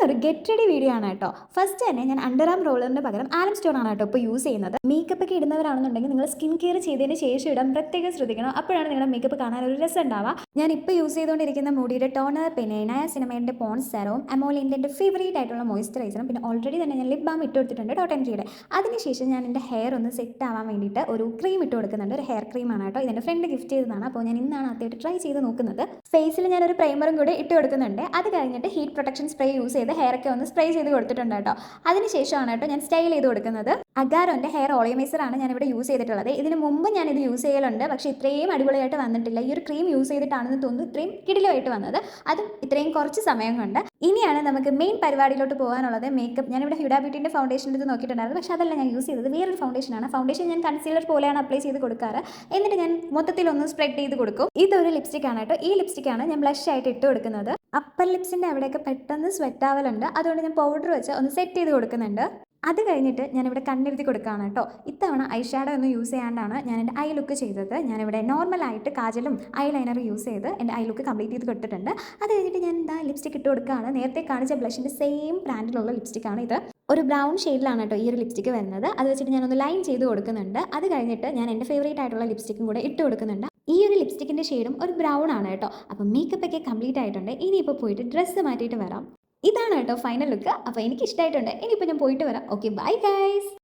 ഇന്നൊരു get ready video ആണ് കേട്ടോ. ഫസ്റ്റ് തന്നെ ഞാൻ അണ്ടർ ആം റോളറിന് പകരം ആലം സ്റ്റോൺ ആണ് കേട്ടോ ഇപ്പോൾ യൂസ് ചെയ്യുന്നത്. മേക്കപ്പ് ഒക്കെ ഇടുന്നവരാണെന്നുണ്ടെങ്കിൽ നിങ്ങൾ സ്കിൻ കെയർ ചെയ്തതിന് ശേഷം ഇടാൻ പ്രത്യേകം ശ്രദ്ധിക്കണം. അപ്പോഴാണ് നിങ്ങളുടെ മേക്കപ്പ് കാണാൻ ഒരു രസം ഉണ്ടാവുക. ഞാൻ ഇപ്പോൾ യൂസ് ചെയ്തുകൊണ്ടിരിക്കുന്ന മുടിയുടെ ടോണർ, പിന്നെ നയാസിനമൈഡിന്റെ പോൺസ് സെറവും, അമോലിൻ്റെ എൻ്റെ ഫേവറേറ്റ് ആയിട്ടുള്ള മോയ്സ്ചറൈസറും, പിന്നെ ഓൾറെഡി തന്നെ ഞാൻ ലിപ് ബാം ഇട്ട് കൊടുത്തിട്ടുണ്ട് ഡോട്ട് ആൻഡ് കീയുടെ. അതിനുശേഷം ഞാൻ എൻ്റെ ഹെയർ ഒന്ന് സെറ്റ് ആവാൻ വേണ്ടിയിട്ട് ഒരു ക്രീം ഇട്ട് കൊടുക്കുന്നുണ്ട്. ഒരു ഹെയർ ക്രീമാണ് കേട്ടോ. ഇതെൻ്റെ ഫ്രണ്ട് ഗിഫ്റ്റ് ചെയ്തതാണ്. അപ്പോൾ ഞാൻ ഇന്നാണ് ആദ്യമായിട്ട് ട്രൈ ചെയ്ത് നോക്കുന്നത്. ഫേസിൽ ഞാനൊരു പ്രൈമറും കൂടി ഇട്ട് കൊടുക്കുന്നുണ്ട്. അത് കഴിഞ്ഞിട്ട് ഹീറ്റ് പ്രൊട്ടക്ഷൻ സ്പ്രേ യൂസ് ചെയ്ത് ഹെയറൊക്കെ ഒന്ന് സ്പ്രേ ചെയ്ത് കൊടുത്തിട്ടുണ്ട് കേട്ടോ. അതിനുശേഷമാണ് കേട്ടോ ഞാൻ സ്റ്റൈൽ ചെയ്ത് കൊടുക്കുന്നത്. അഗാരോൻ്റെ ഹെയർ ഓളിയമൈസറാണ് ഞാനിവിടെ യൂസ് ചെയ്തിട്ടുള്ളത്. ഇതിന് മുമ്പ് ഞാനിത് യൂസ് ചെയ്യലുണ്ട്, പക്ഷേ ഇത്രയും അടിപൊളിയായിട്ട് വന്നിട്ടില്ല. ഈ ഒരു ക്രീം യൂസ് ചെയ്തിട്ടാണെന്ന് തോന്നുന്നു ഇത്രയും കിടിലമായിട്ട് വന്നത്, അതും ഇത്രയും കുറച്ച് സമയം കൊണ്ട്. ഇനിയാണ് നമുക്ക് മെയിൻ പരിപാടിയിലോട്ട് പോകാനുള്ളത്. മേക്കപ്പ് ഞാനിവിടെ ഹ്യൂഡ ബ്യൂട്ടിൻ്റെ ഫൗണ്ടേഷൻ ഇത് നോക്കിയിട്ടുണ്ടായിരുന്നു, പക്ഷേ അതല്ല ഞാൻ യൂസ് ചെയ്തത്, വേറൊരു ഫൗണ്ടേഷനാണ്. ഫൗണ്ടേഷൻ ഞാൻ കൺസീലർ പോലെയാണ് അപ്ലൈ ചെയ്ത് കൊടുക്കാറ്. എന്നിട്ട് ഞാൻ മൊത്തത്തിലൊന്ന് സ്പ്രെഡ് ചെയ്ത് കൊടുക്കും. ഇതൊരു ലിപ്സ്റ്റിക് ആണ് കേട്ടോ. ഈ ലിപ്സ്റ്റിക്കാണ് ഞാൻ ബ്ലഷ് ആയിട്ട് ഇട്ട് കൊടുക്കുന്നത്. അപ്പർ ലിപ്സിൻ്റെ അവിടെയൊക്കെ പെട്ടെന്ന് സ്വെറ്റ് ആവലുണ്ട്, അതുകൊണ്ട് ഞാൻ പൗഡർ വെച്ച് ഒന്ന് സെറ്റ് ചെയ്ത് കൊടുക്കുന്നുണ്ട്. അത് കഴിഞ്ഞിട്ട് ഞാനിവിടെ കണ്ണെഴുതി കൊടുക്കുകയാണ് കേട്ടോ. ഇത്തവണ ഐ ഷാഡോ ഒന്നും യൂസ് ചെയ്യാണ്ടാണ് ഞാൻ എൻ്റെ ഐ ലുക്ക് ചെയ്തത്. ഞാനിവിടെ നോർമലായിട്ട് കാജലും ഐ ലൈനറും യൂസ് ചെയ്ത് എൻ്റെ ഐ ലുക്ക് കംപ്ലീറ്റ് ചെയ്ത് കൊടുത്തിട്ടുണ്ട്. അത് കഴിഞ്ഞിട്ട് ഞാൻ എന്താ ലിപ്സ്റ്റിക് ഇട്ട് കൊടുക്കുകയാണ്. നേരത്തെ കാണിച്ച ബ്ലഷിൻ്റെ സെയിം ബ്രാൻഡിലുള്ള ലിപ്സ്റ്റിക്കാണ് ഇത്. ഒരു ബ്രൗൺ ഷെയ്ഡിലാണ് കേട്ടോ ഈ ഒരു ലിപ്സ്റ്റിക്ക് വരുന്നത്. അത് വെച്ചിട്ട് ഞാനൊന്ന് ലൈൻ ചെയ്ത് കൊടുക്കുന്നുണ്ട്. അത് കഴിഞ്ഞിട്ട് ഞാൻ എൻ്റെ ഫേവറേറ്റ് ആയിട്ടുള്ള ലിപ്സ്റ്റിക്കും കൂടെ ഇട്ട് കൊടുക്കുന്നുണ്ട്. ഈ ഒരു ലിപ്സ്റ്റിക്കിൻ്റെ ഷെയ്ഡും ഒരു ബ്രൗൺ ആണ് കേട്ടോ. അപ്പം മേക്കപ്പ് ഒക്കെ കംപ്ലീറ്റ് ആയിട്ടുണ്ട്. ഇനിയിപ്പോൾ പോയിട്ട് ഡ്രസ്സ് മാറ്റിയിട്ട് വരാം. ഇതാണ് കേട്ടോ ഫൈനൽ ലുക്ക്. അപ്പോൾ എനിക്ക് ഇഷ്ടമായിട്ടുണ്ട്. ഇനിയിപ്പോൾ ഞാൻ പോയിട്ട് വരാം. Okay, bye guys.